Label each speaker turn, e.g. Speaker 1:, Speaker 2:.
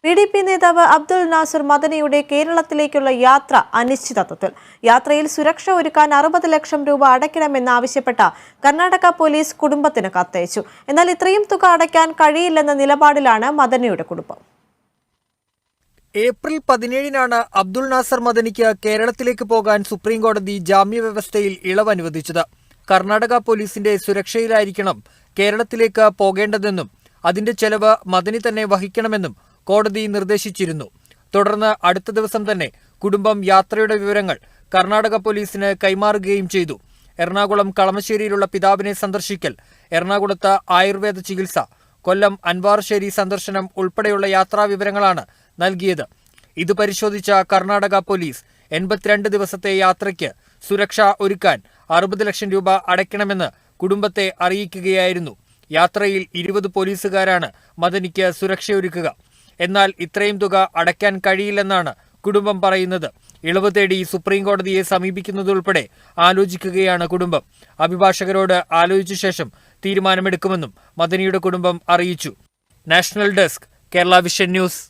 Speaker 1: PDP നേതാവ് അബ്ദുൽ നാസർ മദനിയുടെ കേരളത്തിലേക്കുള്ള യാത്ര അനിശ്ചിതത്വത്തിൽ. യാത്രയിൽ സുരക്ഷ ഒരുക്കാൻ 60 ലക്ഷം രൂപ അടയ്ക്കണമെന്നാവശ്യപ്പെട്ട കർണാടക പോലീസ് കുടുംബത്തിന് കത്തയച്ചു. എന്നാൽ ഇത്രയും തുക അടയ്ക്കാൻ കഴിയില്ലെന്ന നിലപാടിലാണ് മദനിയുടെ കുടുംബം.
Speaker 2: ഏപ്രിൽ 17-നാണ് അബ്ദുൽ നാസർ മദനിക്ക് കേരളത്തിലേക്ക് പോകാൻ സുപ്രീം കോടതി ജാമ്യവ്യവസ്ഥയിൽ ഇളവ് അനുവദിച്ചത്. കർണാടക പോലീസിന്റെ സുരക്ഷയിലായിരിക്കണം കേരളത്തിലേക്ക് പോകേണ്ടതെന്നും അതിന്റെ ചെലവ് മദനി തന്നെ വഹിക്കണമെന്നും കോടതി നിർദ്ദേശിച്ചിരുന്നു. തുടർന്ന് അടുത്ത ദിവസം തന്നെ കുടുംബം യാത്രയുടെ വിവരങ്ങൾ കർണാടക പോലീസിന് കൈമാറുകയും ചെയ്തു. എറണാകുളം കളമശ്ശേരിയിലുള്ള പിതാവിനെ സന്ദർശിക്കൽ, എറണാകുളത്ത് ആയുർവേദ ചികിത്സ, കൊല്ലം അൻവാർശ്ശേരി സന്ദർശനം ഉൾപ്പെടെയുള്ള യാത്രാ വിവരങ്ങളാണ് നൽകിയത്. ഇത് പരിശോധിച്ച കർണാടക പോലീസ് 82 ദിവസത്തെ യാത്രയ്ക്ക് സുരക്ഷ ഒരുക്കാൻ 60 ലക്ഷം രൂപ അടയ്ക്കണമെന്ന് കുടുംബത്തെ അറിയിക്കുകയായിരുന്നു. യാത്രയിൽ 20 പോലീസുകാരാണ് മദനിക്ക് സുരക്ഷയൊരുക്കുക. എന്നാൽ ഇത്രയും തുക അടയ്ക്കാൻ കഴിയില്ലെന്നാണ് കുടുംബം പറയുന്നത്. ഇളവ് തേടി സുപ്രീം കോടതിയെ സമീപിക്കുന്നതുൾപ്പെടെ ആലോചിക്കുകയാണ് കുടുംബം. അഭിഭാഷകരോട് ആലോചിച്ച ശേഷം തീരുമാനമെടുക്കുമെന്നും മദനിയുടെ കുടുംബം അറിയിച്ചു. National desk, Kerala vision news.